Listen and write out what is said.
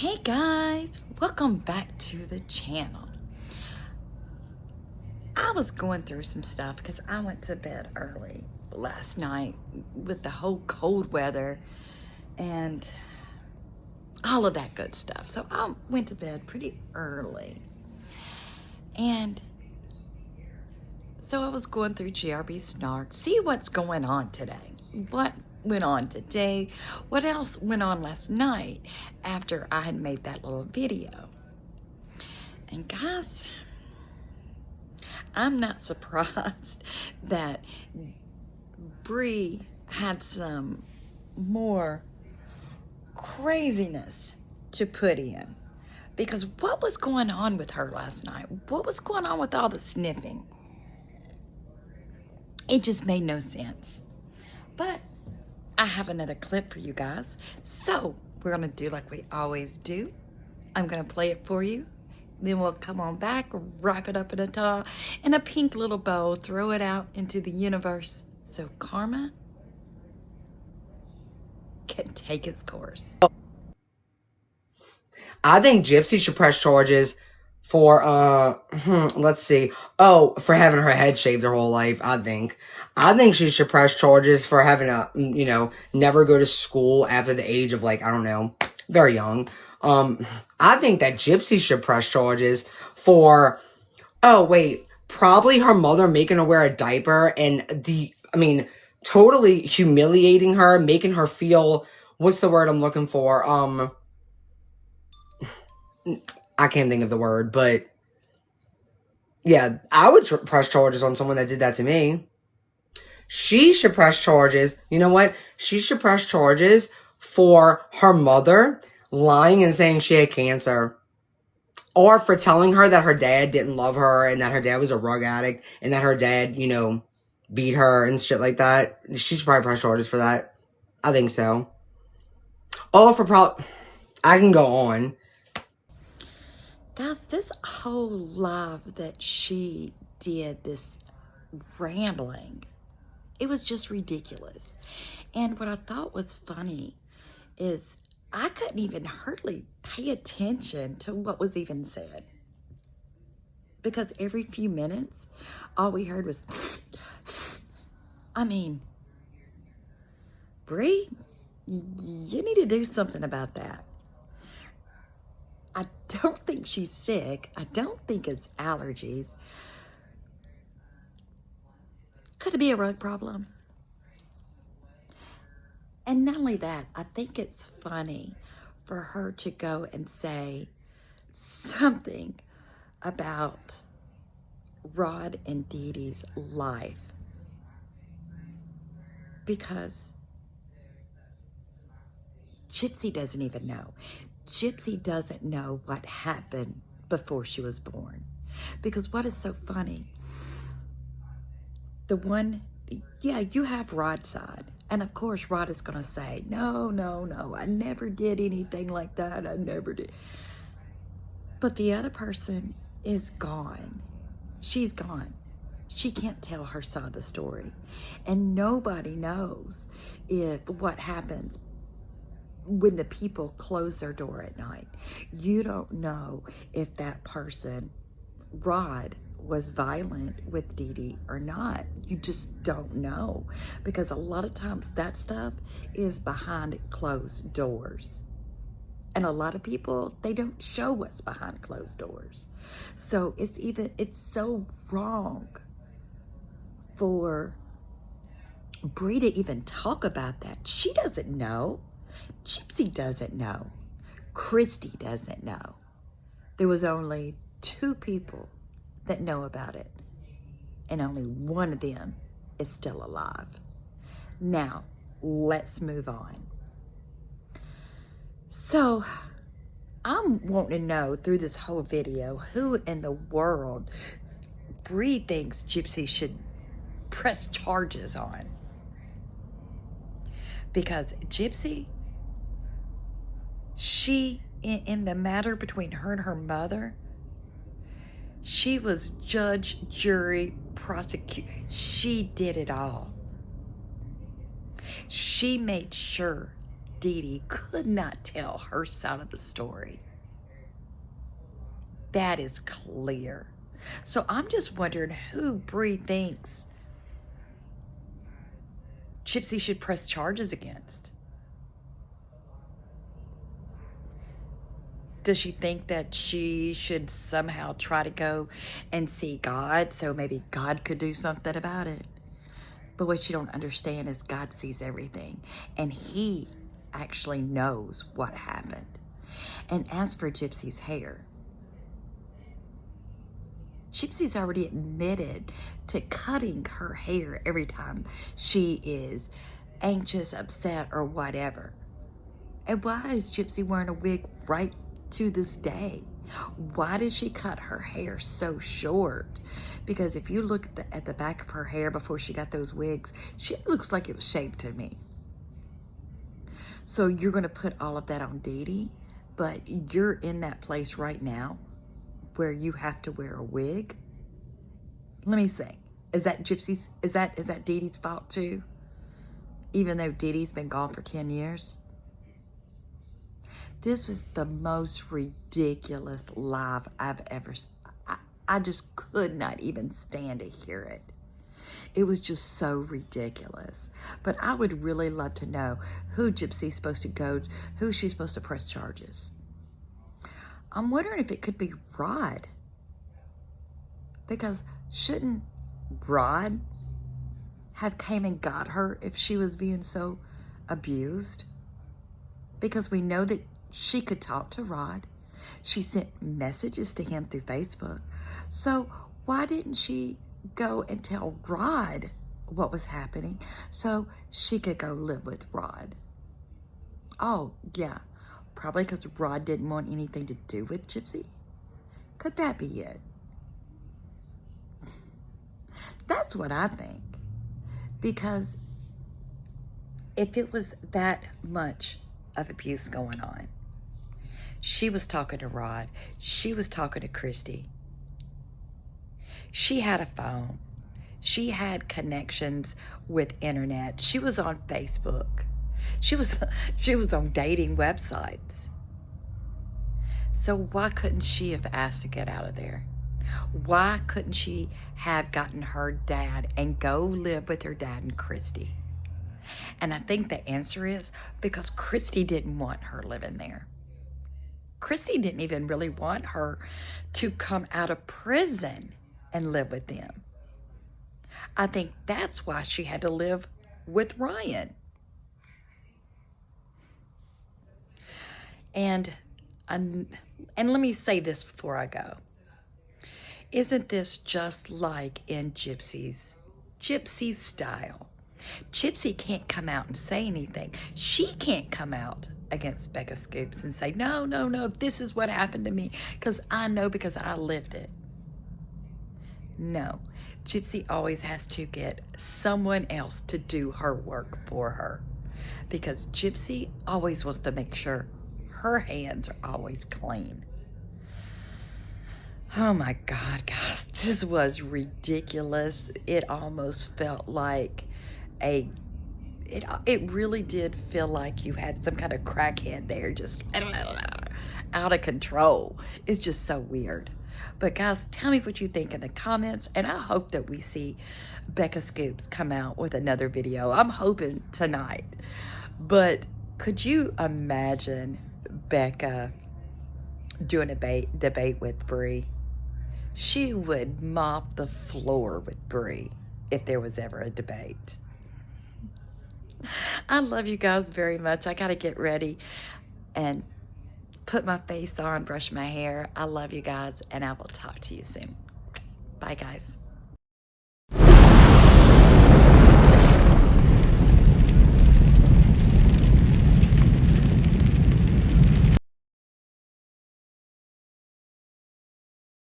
Hey guys, welcome back to the channel. I was going through some stuff because I went to bed early last night with the whole cold weather and all of that good stuff. So I went to bed pretty early. And so I was going through GRBSnark, see what's going on today. What went on today? What else went on last night after I had made that little video? And guys, I'm not surprised that Bree had some more craziness to put in. Because what was going on with her last night? What was going on with all the sniffing? It just made no sense. But I have another clip for you guys. So we're gonna do like we always do. I'm gonna play it for you. Then we'll come on back, wrap it up in a pink little bow, throw it out into the universe so karma can take its course. I think Gypsy should press charges for, let's see. Oh, for having her head shaved her whole life, I think she should press charges for having a, never go to school after the age of, like, I don't know, very young. I think that Gypsy should press charges for, probably her mother making her wear a diaper and totally humiliating her, making her feel, what's the word I'm looking for? I can't think of the word, but yeah, I would press charges on someone that did that to me. She should press charges. You know what? She should press charges for her mother lying and saying she had cancer. Or for telling her that her dad didn't love her and that her dad was a rug addict and that her dad, beat her and shit like that. She should probably press charges for that. I think so. I can go on. Guys, this whole live that she did, this rambling, it was just ridiculous. And what I thought was funny is I couldn't even hardly pay attention to what was even said. Because every few minutes, all we heard was, Bree, you need to do something about that. I don't think she's sick. I don't think it's allergies. Could it be a rug problem? And not only that, I think it's funny for her to go and say something about Rod and Dee Dee's life. Because Gypsy doesn't even know. Gypsy doesn't know what happened before she was born. Because what is so funny, you have Rod's side. And of course, Rod is going to say, no, I never did anything like that. I never did. But the other person is gone. She's gone. She can't tell her side of the story. And nobody knows what happens when the people close their door at night. You don't know if that person, Rod, was violent with Dee Dee or not. You just don't know. Because a lot of times that stuff is behind closed doors. And a lot of people, they don't show what's behind closed doors. So it's so wrong for Bree to even talk about that. She doesn't know. Gypsy doesn't know. Christy doesn't know. There was only 2 people that know about it. And only one of them is still alive. Now, let's move on. So, I'm wanting to know through this whole video, who in the world Bree thinks Gypsy should press charges on. Because Gypsy, she, in the matter between her and her mother, she was judge, jury, prosecutor. She did it all. She made sure Dee Dee could not tell her side of the story. That is clear. So I'm just wondering who Bree thinks Gypsy should press charges against. Does she think that she should somehow try to go and see God so maybe God could do something about it? But what you don't understand is God sees everything, and He actually knows what happened. And as for Gypsy's hair, Gypsy's already admitted to cutting her hair every time she is anxious, upset, or whatever. And why is Gypsy wearing a wig right to this day? Why did she cut her hair so short? Because if you look at the back of her hair before she got those wigs, she looks like it was shaved to me. So you're going to put all of that on Dee Dee, but you're in that place right now where you have to wear a wig. Let me say, is that Gypsy's, is that Dee Dee's fault too? Even though Dee Dee's been gone for 10 years? This is the most ridiculous live I've ever seen. I just could not even stand to hear it. It was just so ridiculous. But I would really love to know who Gypsy's supposed to go, who she's supposed to press charges. I'm wondering if it could be Rod. Because shouldn't Rod have came and got her if she was being so abused? Because we know that she could talk to Rod. She sent messages to him through Facebook. So why didn't she go and tell Rod what was happening so she could go live with Rod? Oh, yeah. Probably because Rod didn't want anything to do with Gypsy. Could that be it? That's what I think. Because if it was that much of abuse going on, she was talking to Rod. She was talking to Christy. She had a phone. She had connections with internet. She was on Facebook. She was on dating websites. So why couldn't she have asked to get out of there? Why couldn't she have gotten her dad and go live with her dad and Christy? And I think the answer is because Christy didn't want her living there. Christy didn't even really want her to come out of prison and live with them. I think that's why she had to live with Ryan. And let me say this before I go. Isn't this just like in Gypsy's style? Gypsy can't come out and say anything. She can't come out against Becca Scoops and say, no, this is what happened to me because I know because I lived it. No, Gypsy always has to get someone else to do her work for her because Gypsy always wants to make sure her hands are always clean. Oh my God, guys, this was ridiculous. It almost felt like it really did feel like you had some kind of crackhead there, just out of control. It's just so weird. But guys, tell me what you think in the comments, and I hope that we see Becca Scoops come out with another video. I'm hoping tonight. But could you imagine Becca doing a debate with Bree? She would mop the floor with Bree if there was ever a debate. I love you guys very much. I got to get ready and put my face on, brush my hair. I love you guys, and I will talk to you soon. Bye, guys.